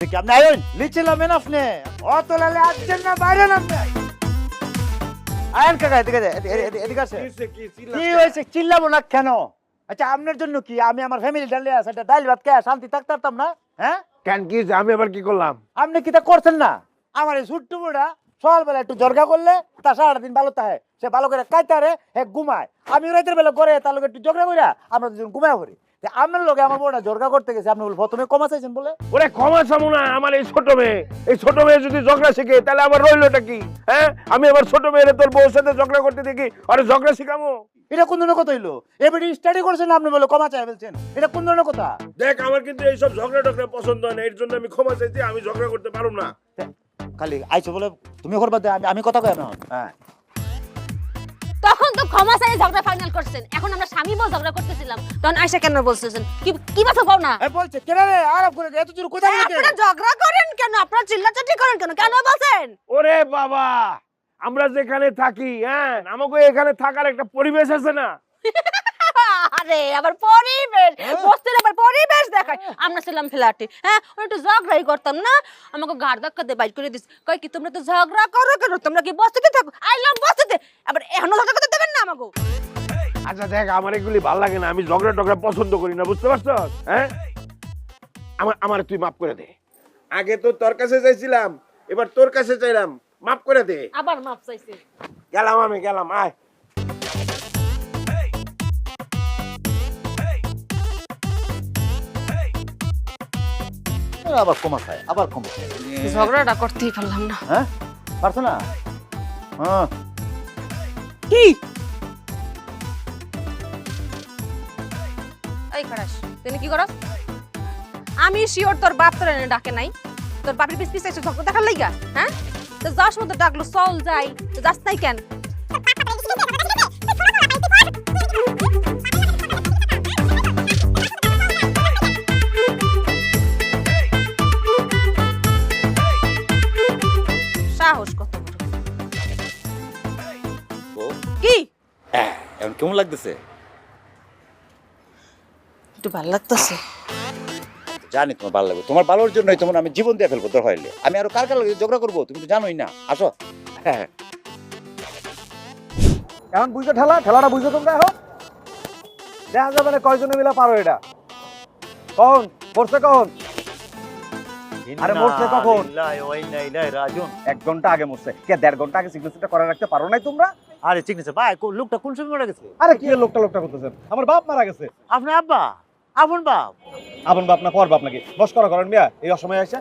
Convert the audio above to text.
আপনি আইন লিচিলাম আপনি অতলালে আসছেন না বাইরে নামবে আইন কাকা এদিকে আছে কি হয়েছে চিল্লাবো না কেন আচ্ছা আপনার জন্য কি আমি আমার ফ্যামিলি ডালে আছে এটা ডাল ভাত খেয়ে শান্তি থাকতে পারতাম না হ্যাঁ কেন কি আমি আবার কি করলাম? আপনি কি তা করছেন না আমার এই ছোট্ট বুড়া সকালবেলা একটু জর্গা করলে তা সারাদিন ভালো থাকে সে ভালো করে কাইতারে হে ঘুমায় আমি রাতের বেলা করে তার লোক একটু জর্গা কইরা আমরা দুজন ঘুমায় পড়ি আপনার লোকে আমার বউটা জর্গা করতে গেছে আপনি প্রথমে কমা চাইছেন বলে ওরে ক্ষমা চামু না, আমার এই ছোট মেয়ে যদি ঝগড়া শিখে তাহলে আবার রইলোটা কি? হ্যাঁ, আমি আবার ছোট মেয়েরে তোর বউর সাথে ঝগড়া করতে দেখি আরে ঝগড়া শিখামো? এটা কোন ধরনের কথা হইলো এবারে স্টাডি করছেন আপনি বলে ক্ষমা চাই বলছেন এটা কোন ধরনের কথা দেখ আমার কিন্তু এইসব ঝগড়া টগড়া পছন্দ হয় না, এর জন্য আমি ক্ষমা চাইছি, আমি ঝগড়া করতে পারবো না। খালি আইছো বলে তুমি করবা আমি কথা কই না হ্যাঁ তখন তো ক্ষমা চাই ঝগড়া ফাইনাল করছেন, এখন আমরা স্বামী বউ ঝগড়া করতেছিলাম, তখন আয়সা কেন বলতেছেন কি কথা কও না? এই বলছে কেন রে আরাম করে এত জোর কথা বলতে আপনারা ঝগড়া করেন কেন? আপনারা চিল্লাচাল্লি করেন কেন? কেন বলছেন? ওরে বাবা, আমরা যেখানে থাকি হ্যাঁ আমাকে এখানে থাকার একটা পরিবেশ আছে না? আরে আবার পরিবেশ বস্তির আবার পরিবেশ দেখায়। আমরা ছিলাম ফ্ল্যাটে, হ্যাঁ ওরা একটু ঝগড়াই করতাম না, আমাকে ঘাড় ধাক্কা দিয়ে বাইর করে দিস, কয় কি তোমরা তো ঝগড়া করো কেন, তোমরা কি বস্তিতে থাকো? আইলাম বস্তিতে, আবার এখনো ঝগড়া করতে দেবেন না আমাকে? আচ্ছা দেখ, আমার এগুলি ভালো লাগে না, আমি ঝগড়া টগড়া পছন্দ করি না, বুঝতে পারছ? হ্যাঁ, আমার তুই মাফ করে দে। আগে তো তোর কাছে চাইছিলাম, এবার তোর কাছে চাইলাম, মাফ করে দে। আবার মাপ চাইছি। আমি গেলাম, আয়। আবার ক্ষমা চাই আবার ক্ষমা চাই ঝগড়াটা করতেই পারলাম না। হ্যাঁ পারছো না হ্যাঁ কি এই খারাস তুই কি করস? আমি শিওর তোর বাপ তোর এনে ডাকে নাই, তোর বাপের পিছ পিছ এসে ঝগড়া দেখার লাইগা, হ্যাঁ? তো যাস মতো ডাকলো চল যাই, তো যাস নাই কেন? সাহস কত বড়! কি এখন কেমন লাগতেছে একটু ভালো লাগতেছে। জানি তোমার ভালো লাগবে তোমার ভালোর জন্যই তোমার আমি জীবন দিয়ে ফেলবো দরকার হইলে আমি আরো কার লাগে ঝগড়া করবো তুমি তো জানোই না আসো হ্যাঁ এখন বুঝছো ঠেলাটা বুঝছো তোমরা? এখন দেখা যাবে না কয়জনে মিলে পারো এটা। কখন পড়ছে কখন? আরে মরছে কখন? 1 ঘন্টা আগে মরছে। কে 1.5 ঘন্টা আগে সিগনেচারটা করে রাখতে পারো নাই তোমরা? আরে ঠিক আছে ভাই লোকটা কোন সময় মারা গেছে আরে কি লোকটা করতেছেন? আমার বাপ মারা গেছে। আপনার আব্বা আপন বাপ আপন বাপ না পর বাপ নাকি? বস করা করেন মিয়া এই অসময়ে আসে